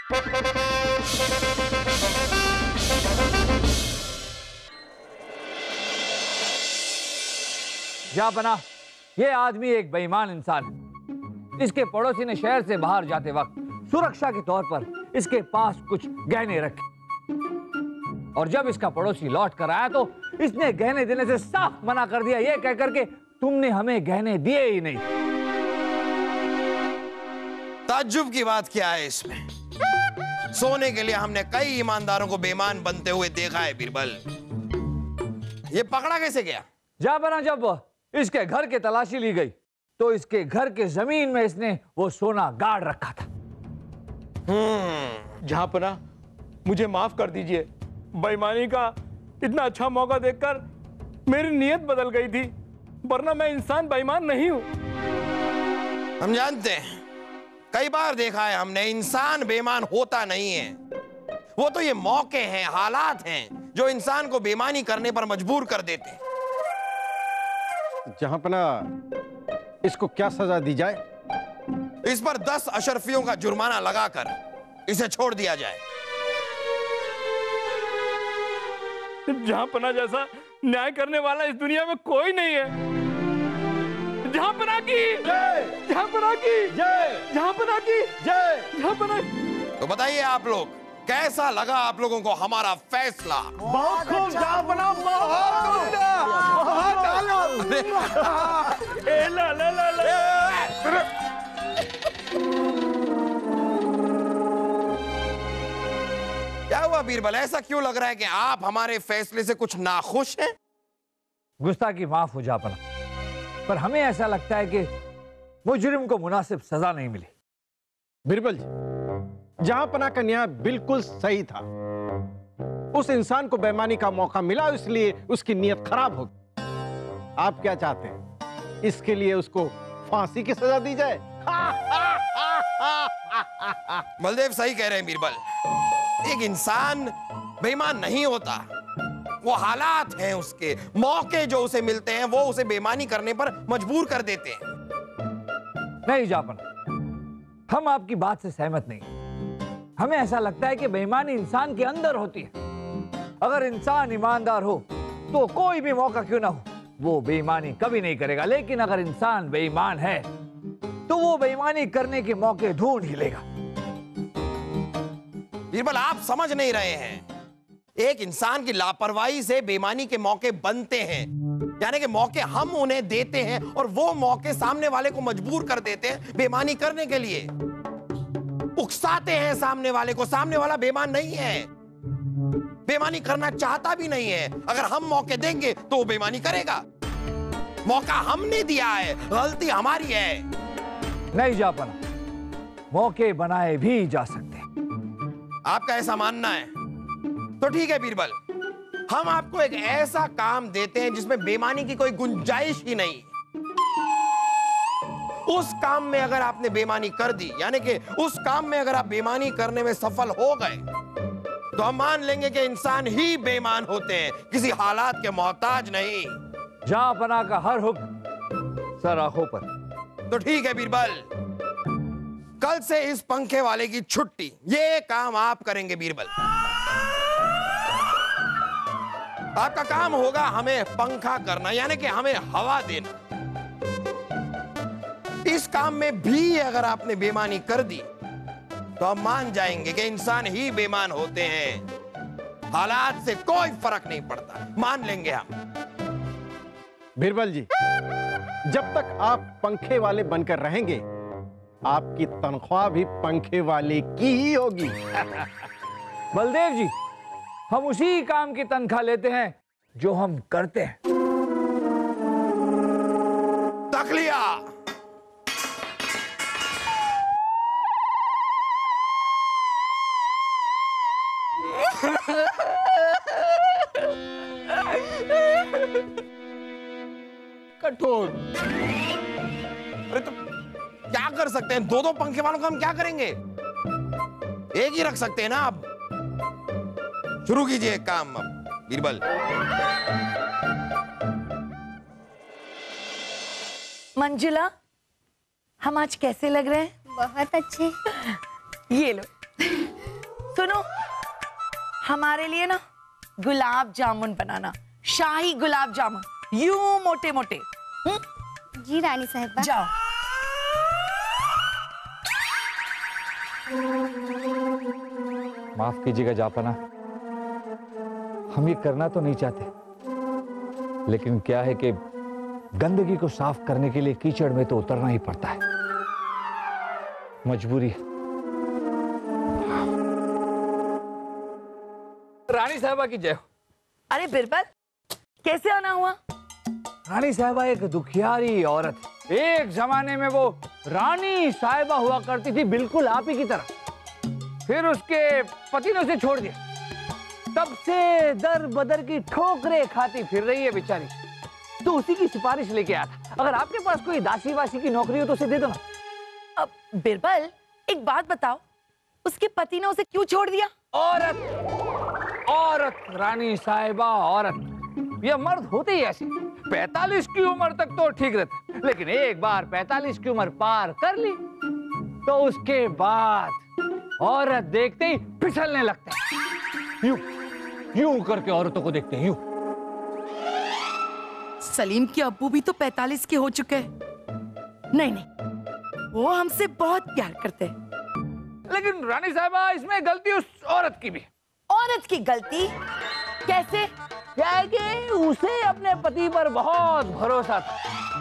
जहाँपनाह, ये आदमी एक बेईमान इंसान है। इसके पड़ोसी ने शहर से बाहर जाते वक्त सुरक्षा के तौर पर इसके पास कुछ गहने रखे, और जब इसका पड़ोसी लौट कर आया तो इसने गहने देने से साफ मना कर दिया, ये कहकर के तुमने हमें गहने दिए ही नहीं। ताज्जुब की बात क्या है इसमें? सोने के लिए हमने कई ईमानदारों को बेईमान बनते हुए देखा है बीरबल। ये पकड़ा कैसे गया? जहाँपनाह, जब इसके घर की तलाशी ली गई तो इसके घर के जमीन में इसने वो सोना गाड़ रखा था। जहाँपनाह, मुझे माफ कर दीजिए। बेईमानी का इतना अच्छा मौका देखकर मेरी नीयत बदल गई थी, वरना मैं इंसान बेईमान नहीं हूं। हम जानते हैं, कई बार देखा है हमने, इंसान बेईमान होता नहीं है। वो तो ये मौके हैं, हालात हैं जो इंसान को बेईमानी करने पर मजबूर कर देते हैं। जहाँपनाह, इसको क्या सजा दी जाए? इस पर 10 अशरफियों का जुर्माना लगाकर इसे छोड़ दिया जाए। जहाँपनाह जैसा न्याय करने वाला इस दुनिया में कोई नहीं है। जहाँपनाह की जय, जहाँपनाह की जय, जहाँपनाह की जय, जहाँपनाह। तो बताइए आप लोग, कैसा लगा आप लोगों को हमारा फैसला? बहुत खूब जहाँपनाह, बहुत उम्दा, बहुत आला। ला ला ला ला। क्या हुआ बीरबल, ऐसा क्यों लग रहा है कि आप हमारे फैसले से कुछ नाखुश हैं? गुस्ताखी माफ हो जहाँपनाह, पर हमें ऐसा लगता है कि मुजरिम को मुनासिब सजा नहीं मिली। बिरबल जी, जहाँपनाह का न्याय बिल्कुल सही था। उस इंसान को बेईमानी का मौका मिला, इसलिए उसकी नीयत खराब हो गई। आप क्या चाहते हैं? इसके लिए उसको फांसी की सजा दी जाए? बलदेव सही कह रहे हैं बीरबल। एक इंसान बेईमान नहीं होता, वो हालात हैं, उसके मौके जो उसे मिलते हैं वो उसे बेईमानी करने पर मजबूर कर देते हैं। नहीं जहाँपनाह, हम आपकी बात से सहमत नहीं। हमें ऐसा लगता है कि बेईमानी इंसान के अंदर होती है। अगर इंसान ईमानदार हो तो कोई भी मौका क्यों ना हो, वो बेईमानी कभी नहीं करेगा। लेकिन अगर इंसान बेईमान है तो वो बेईमानी करने के मौके ढूंढ ही लेगा। बीरबल, आप समझ नहीं रहे हैं। एक इंसान की लापरवाही से बेईमानी के मौके बनते हैं, यानी कि मौके हम उन्हें देते हैं और वो मौके सामने वाले को मजबूर कर देते हैं बेईमानी करने के लिए, उकसाते हैं सामने वाले को। सामने वाला बेईमान नहीं है, बेईमानी करना चाहता भी नहीं है। अगर हम मौके देंगे तो वो बेईमानी करेगा। मौका हमने दिया है, गलती हमारी है। नहीं जहाँपनाह, मौके बनाए भी जा सकते हैं। आपका ऐसा मानना है तो ठीक है बीरबल, हम आपको एक ऐसा काम देते हैं जिसमें बेईमानी की कोई गुंजाइश ही नहीं। उस काम में अगर आपने बेईमानी कर दी, यानी कि उस काम में अगर आप बेईमानी करने में सफल हो गए, तो हम मान लेंगे कि इंसान ही बेईमान होते हैं, किसी हालात के मोहताज नहीं। जहाँपनाह का हर हुक्म सर आंखों पर। तो ठीक है बीरबल, कल से इस पंखे वाले की छुट्टी। ये काम आप करेंगे बीरबल। आपका काम होगा हमें पंखा करना, यानी कि हमें हवा देना। इस काम में भी अगर आपने बेईमानी कर दी तो हम मान जाएंगे कि इंसान ही बेईमान होते हैं, हालात से कोई फर्क नहीं पड़ता, मान लेंगे हम। बिरबल जी, जब तक आप पंखे वाले बनकर रहेंगे, आपकी तनख्वाह भी पंखे वाले की ही होगी। बलदेव जी, हम उसी काम की तनख्वाह लेते हैं जो हम करते हैं। तखलिया। कठोर। अरे तो क्या कर सकते हैं? 2-2 पंखे वालों का हम क्या करेंगे? एक ही रख सकते हैं ना। अब शुरू कीजिए काम अब बीरबल। मंजुला, हम आज कैसे लग रहे हैं? बहुत अच्छे। ये लो, सुनो, हमारे लिए ना गुलाब जामुन बनाना, शाही गुलाब जामुन, यूं मोटे मोटे। जी रानी साहिबा। जाओ। माफ कीजिएगा जापना, हम ये करना तो नहीं चाहते, लेकिन क्या है कि गंदगी को साफ करने के लिए कीचड़ में तो उतरना ही पड़ता है, मजबूरी है। रानी साहिबा की जय हो। अरे बिरबल, कैसे आना हुआ? रानी साहिबा एक दुखियारी औरत, एक जमाने में वो रानी साहिबा हुआ करती थी, बिल्कुल आप ही की तरह। फिर उसके पति ने उसे छोड़ दिया, तब से दर बदर की ठोकरें खाती फिर रही है बेचारी। तो उसी की सिफारिश लेके आया था, अगर आपके पास कोई दासी वासी की नौकरी हो तो उसे दे दो ना। अब बिरबल, एक बात बताओ, उसके पति ने उसे क्यों छोड़ दिया? औरत, औरत रानी साहिबा औरत। ये मर्द होते ही ऐसे, 45 की उम्र तक तो ठीक रहते, लेकिन एक बार 45 की उम्र पार कर ली तो उसके बाद औरत देखते ही फिसलने लगते हैं। यूं यूं करके औरतों को देखते हैं, यूं। सलीम के अब्बू भी तो 45 के हो चुके हैं। नहीं नहीं, वो हमसे बहुत प्यार करते हैं। लेकिन रानी साहिबा, इसमें गलती उस औरत की भी। औरत की गलती कैसे? क्या है कि उसे अपने पति पर बहुत भरोसा था,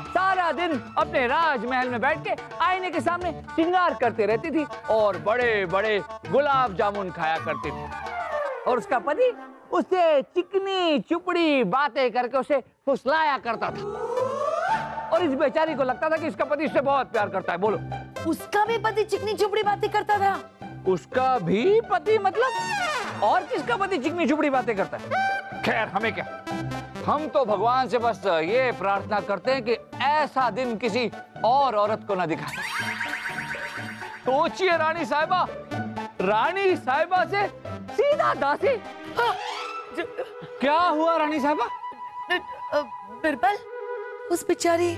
सारा दिन अपने राजमहल में बैठ के आईने के सामने श्रृंगार करते रहती थी और बड़े बड़े गुलाब जामुन खाया करती थी। और उसका पति उससे चिकनी चुपड़ी बातें करके उसे फुसलाया करता था, और इस बेचारी को लगता था कि इसका पति उससे बहुत प्यार करता है। बोलो, उसका भी पति चिकनी चुपड़ी बातें करता था? उसका भी पति मतलब? और किसका पति चिकनी चुपड़ी बातें करता है? खैर, हमें क्या, हम तो भगवान से बस ये प्रार्थना करते हैं कि ऐसा दिन किसी और औरत को ना दिखाए। सोचिए रानी साहिबा, रानी साहिबा से सीधा दासी। क्या हुआ रानी साहिबा? बिरबल, उस बेचारी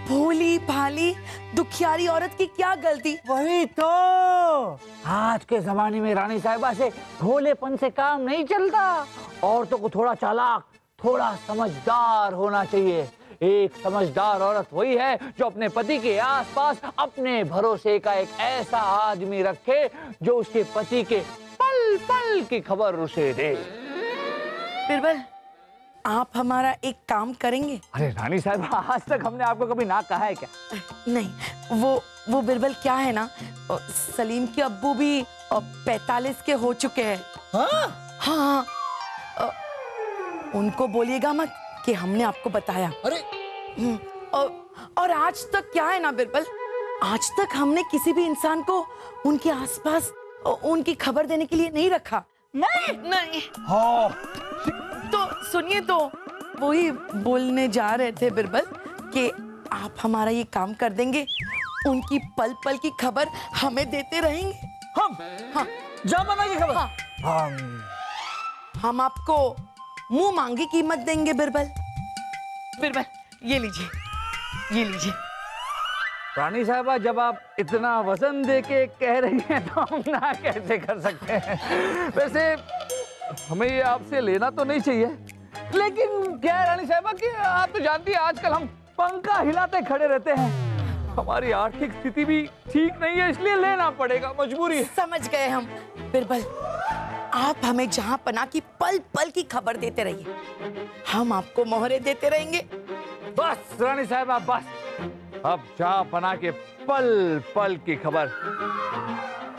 भोली भाली दुखियारी औरत की क्या गलती? वही तो, आज के जमाने में रानी साहिबा से भोलेपन से काम नहीं चलता, औरतों को थोड़ा चालाक, थोड़ा समझदार होना चाहिए। एक समझदार औरत वही है जो अपने पति के आसपास अपने भरोसे का एक ऐसा आदमी रखे जो उसके पति के पल पल की खबर उसे दे। बिरबल, आप हमारा एक काम करेंगे? अरे रानी साहिबा, आज तक हमने आपको कभी ना कहा है क्या? नहीं, वो बिरबल क्या है ना, सलीम के अब्बू भी 45 के हो चुके हैं। हाँ, उनको बोलिएगा मत कि हमने आपको बताया। अरे और आज तक क्या है ना बिरबल, आज तक हमने किसी भी इंसान को उनके आसपास उनकी खबर देने के लिए नहीं रखा। नहीं। हाँ, तो सुनिए, तो वही बोलने जा रहे थे बिरबल कि आप हमारा ये काम कर देंगे, उनकी पल पल की खबर हमें देते रहेंगे। हम? हाँ, जापना की खबर? हाँ। हम आपको मुंह मांगी कीमत देंगे बिरबल। बिरबल, ये लीजिए। रानी साहिबा, जब आप इतना वजन देके कह रही हैं तो हम ना कैसे कर सकते हैं? वैसे हमें ये आपसे लेना तो नहीं चाहिए, लेकिन क्या है रानी साहिबा कि आप तो जानती हैं आजकल हम पंखा हिलाते खड़े रहते हैं, हमारी आर्थिक स्थिति भी ठीक नहीं है, इसलिए लेना पड़ेगा, मजबूरी है। समझ गए हम। बिरबल, आप हमें जहां पना की पल पल की खबर देते रहिए, हम आपको मोहरे देते रहेंगे। बस रानी साहिबा, बस, अब जहां पना के पल पल की खबर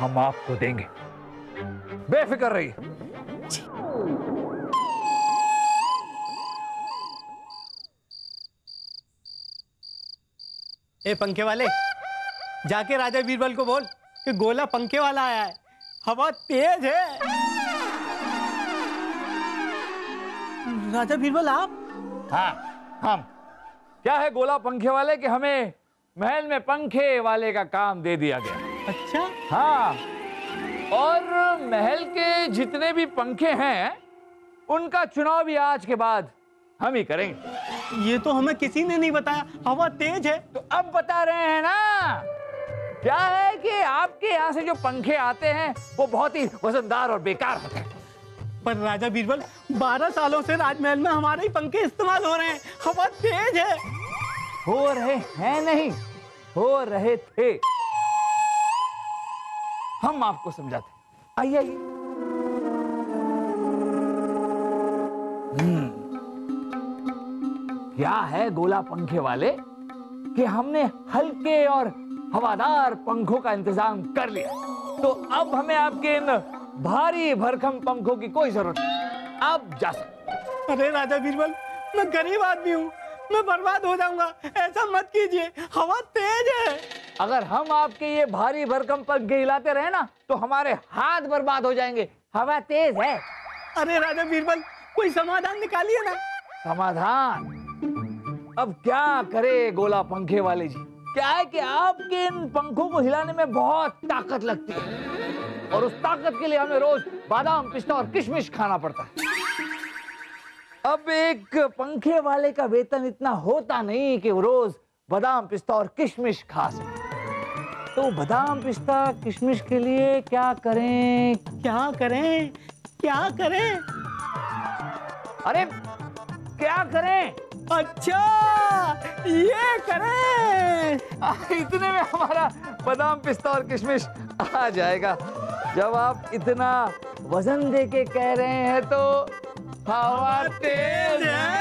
हम आपको देंगे, बेफिक्र रहिए। ए पंखे वाले, जाके राजा बीरबल को बोल कि गोला पंखे वाला आया है, हवा तेज है। राजा बीरबल आप? हाँ, हम। क्या है गोला पंखे वाले कि हमें महल में पंखे वाले का काम दे दिया गया। अच्छा। हाँ, और महल के जितने भी पंखे हैं उनका चुनाव भी आज के बाद हम ही करेंगे। ये तो हमें किसी ने नहीं बताया, हवा तेज है। तो अब बता रहे हैं ना, क्या है कि आपके यहाँ से जो पंखे आते हैं वो बहुत ही वजनदार और बेकार होते हैं। पर राजा बीरबल 12 सालों से राजमहल में हमारे ही पंखे इस्तेमाल हो रहे हैं, हवा तेज है। हो रहे हैं नहीं, हो रहे थे। हम आपको समझाते। आइए आइए। क्या है गोला पंखे वाले कि हमने हल्के और हवादार पंखों का इंतजाम कर लिया, तो अब हमें आपके इन भारी भरकम पंखों की कोई जरूरत नहीं। अब जा सकते। अरे राजा बीरबल, मैं गरीब आदमी हूँ, मैं बर्बाद हो जाऊंगा, ऐसा मत कीजिए, हवा तेज है। अगर हम आपके ये भारी भरकम पंखे हिलाते रहे ना तो हमारे हाथ बर्बाद हो जाएंगे। हवा तेज है। अरे राजा बीरबल, कोई समाधान निकालिए ना। समाधान? अब क्या करे गोला पंखे वाले जी? क्या है कि आपके इन पंखों को हिलाने में बहुत ताकत लगती है और उस ताकत के लिए हमें रोज बादाम, पिस्ता और किशमिश खाना पड़ता है। अब एक पंखे वाले का वेतन इतना होता नहीं कि वो रोज बादाम, पिस्ता और किशमिश खा सके। तो बादाम, पिस्ता, किशमिश के लिए क्या करें? क्या करें? क्या करें? अरे क्या करें? अच्छा, ये करें। इतने में हमारा बादाम, पिस्ता और किशमिश आ जाएगा। जब आप इतना वजन दे के कह रहे हैं तो हवा तेज है।